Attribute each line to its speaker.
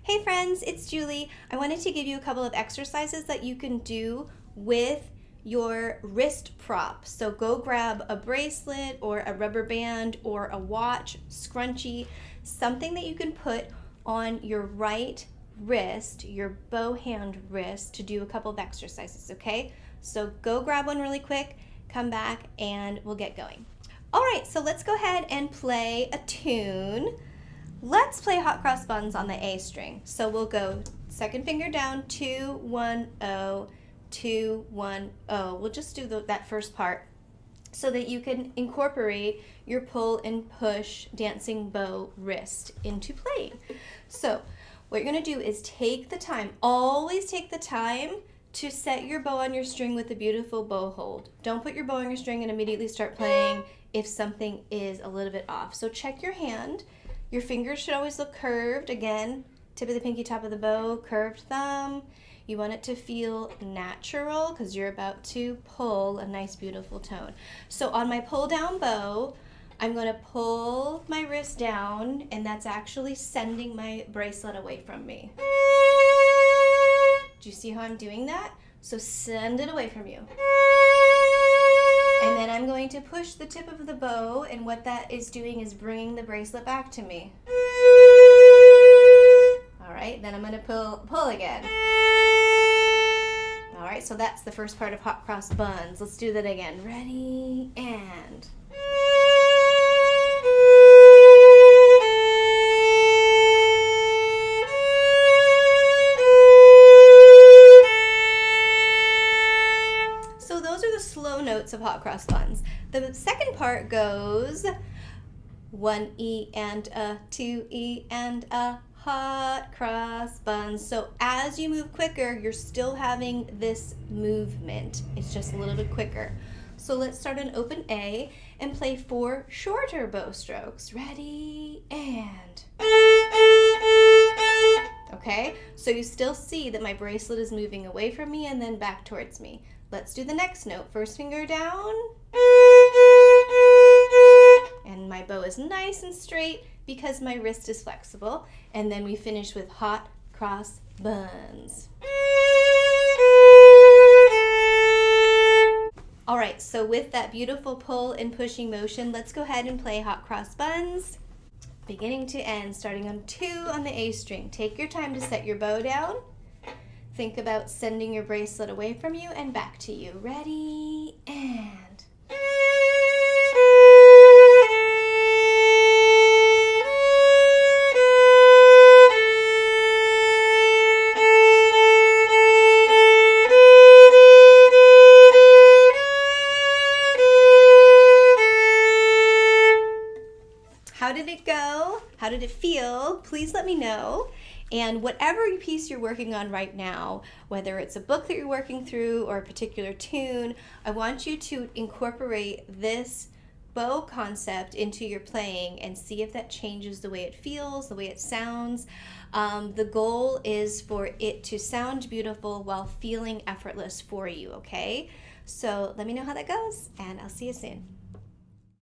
Speaker 1: Hey friends, it's Julie. I wanted to give you a couple of exercises that you can do with your wrist prop. So go grab a bracelet or a rubber band or a watch, scrunchie, something that you can put on your right wrist, your bow hand wrist, to do a couple of exercises, okay? So go grab one really quick, come back, and we'll get going. All right, so let's go ahead and play a tune. Let's play hot cross buns on the A string. So we'll go second finger down, 2, 1, 0, 2, 1, 0. We'll just do that first part so that you can incorporate your pull and push dancing bow wrist into playing. So what you're gonna do is take the time, always take the time to set your bow on your string with a beautiful bow hold. Don't put your bow on your string and immediately start playing if something is a little bit off. So check your hand. Your fingers should always look curved. Again, tip of the pinky, top of the bow, curved thumb. You want it to feel natural because you're about to pull a nice, beautiful tone. So on my pull down bow, I'm going to pull my wrist down, and that's actually sending my bracelet away from me. Do you see how I'm doing that? So send it away from you. And then I'm going to push the tip of the bow, and what that is doing is bringing the bracelet back to me. All right, then I'm going to pull again. All right, so that's the first part of hot cross buns. Let's do that again. Ready, and... So those are the slow notes of hot cross buns. The second part goes 1 E and a, 2 E and a, hot cross buns. So as you move quicker, you're still having this movement. It's just a little bit quicker. So let's start an open A and play 4 shorter bow strokes. Ready, and... Okay, so you still see that my bracelet is moving away from me and then back towards me. Let's do the next note. First finger down. And my bow is nice and straight because my wrist is flexible. And then we finish with hot cross buns. All right, so with that beautiful pull and pushing motion, let's go ahead and play hot cross buns. Beginning to end, starting on 2 on the A string. Take your time to set your bow down. Think about sending your bracelet away from you and back to you. Ready, and... How did it go? How did it feel? Please let me know. And whatever piece you're working on right now, whether it's a book that you're working through or a particular tune, I want you to incorporate this bow concept into your playing and see if that changes the way it feels, the way it sounds. The goal is for it to sound beautiful while feeling effortless for you, okay? So let me know how that goes, and I'll see you soon.